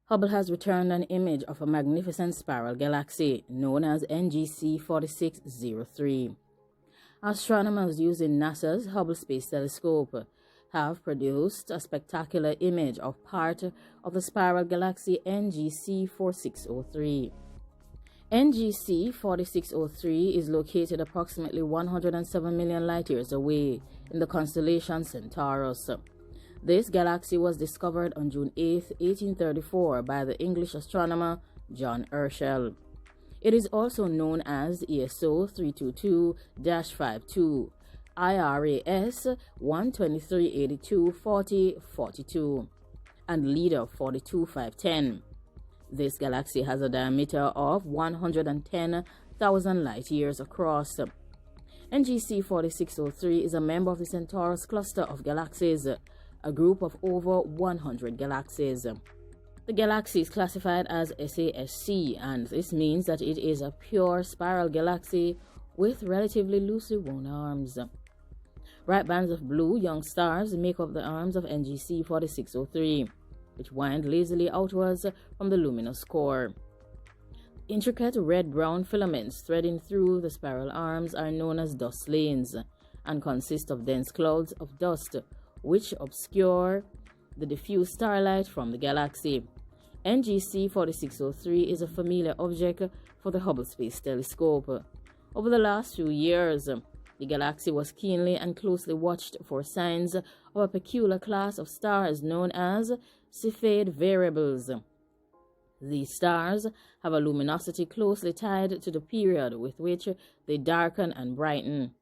Hubble has returned an image of a magnificent spiral galaxy known as NGC 4603. Astronomers using NASA's Hubble Space Telescope have produced a spectacular image of part of the spiral galaxy NGC 4603. NGC 4603 is located approximately 107 million light-years away in the constellation Centaurus. This galaxy was discovered on June 8, 1834 by the English astronomer John Herschel. It is also known as ESO 322-52, IRAS 123824042, and LEADER 42510. This galaxy has a diameter of 110,000 light-years across. NGC 4603 is a member of the Centaurus cluster of galaxies, a group of over 100 galaxies. The galaxy is classified as SASC, and this means that it is a pure spiral galaxy with relatively loosely wound arms. Bright bands of blue young stars make up the arms of NGC 4603, which wind lazily outwards from the luminous core. Intricate red-brown filaments threading through the spiral arms are known as dust lanes and consist of dense clouds of dust which obscure the diffuse starlight from the galaxy. NGC 4603 is a familiar object for the Hubble Space Telescope. Over the last few years, the galaxy was keenly and closely watched for signs of a peculiar class of stars known as Cepheid variables. These stars have a luminosity closely tied to the period with which they darken and brighten,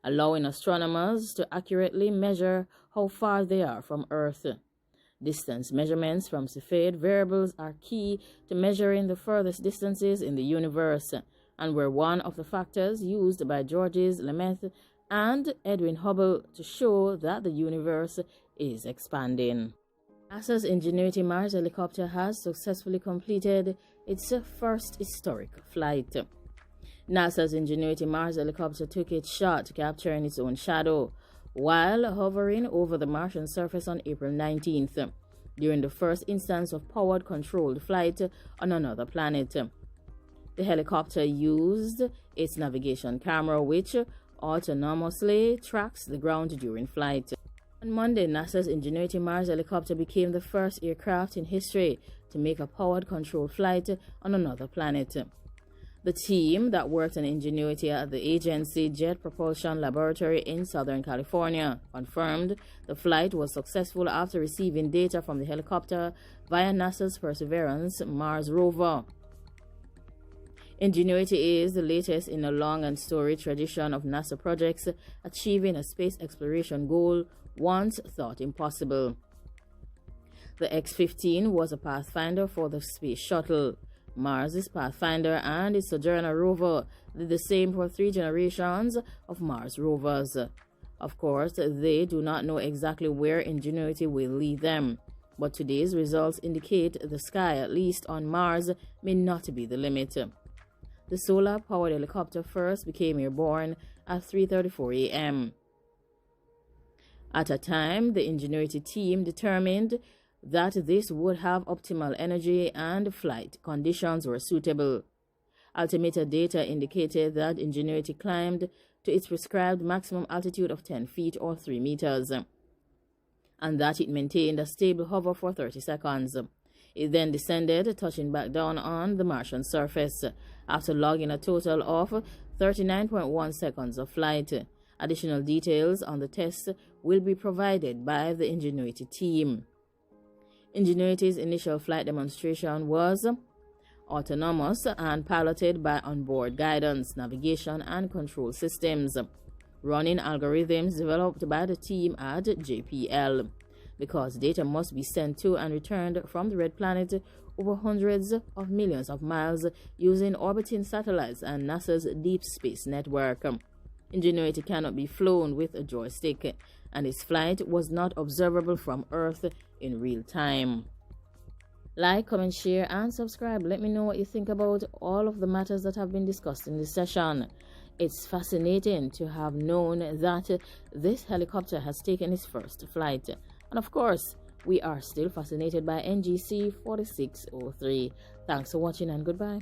allowing astronomers to accurately measure how far they are from Earth. Distance measurements from Cepheid variables are key to measuring the furthest distances in the universe, and were one of the factors used by Georges Lemaitre and Edwin Hubble to show that the universe is expanding. NASA's Ingenuity Mars helicopter has successfully completed its first historic flight. NASA's Ingenuity Mars helicopter took its shot capturing its own shadow while hovering over the Martian surface on April 19th, during the first instance of powered controlled flight on another planet. The helicopter used its navigation camera, which autonomously tracks the ground during flight. On Monday, NASA's Ingenuity Mars helicopter became the first aircraft in history to make a powered controlled flight on another planet. The team that worked on Ingenuity at the agency Jet Propulsion Laboratory in Southern California confirmed the flight was successful after receiving data from the helicopter via NASA's Perseverance Mars rover. Ingenuity is the latest in a long and storied tradition of NASA projects achieving a space exploration goal once thought impossible. The X-15 was a pathfinder for the space shuttle. Mars' Pathfinder and its Sojourner rover did the same for 3 generations of Mars rovers. Of course, they do not know exactly where Ingenuity will lead them, but today's results indicate the sky, at least on Mars, may not be the limit. The solar-powered helicopter first became airborne at 3:34 a.m. At a time, the Ingenuity team determined that this would have optimal energy and flight conditions were suitable. Altimeter data indicated that Ingenuity climbed to its prescribed maximum altitude of 10 feet or 3 meters, and that it maintained a stable hover for 30 seconds. It then descended, touching back down on the Martian surface, after logging a total of 39.1 seconds of flight. Additional details on the test will be provided by the Ingenuity team. Ingenuity's initial flight demonstration was autonomous and piloted by onboard guidance, navigation, and control systems, running algorithms developed by the team at JPL, because data must be sent to and returned from the Red Planet over hundreds of millions of miles using orbiting satellites and NASA's Deep Space Network. Ingenuity cannot be flown with a joystick, and its flight was not observable from Earth in real time. Like, comment, share, and subscribe. Let me know what you think about all of the matters that have been discussed in this session. It's fascinating to have known that this helicopter has taken its first flight. And of course, We are still fascinated by NGC 4603. Thanks for watching and goodbye.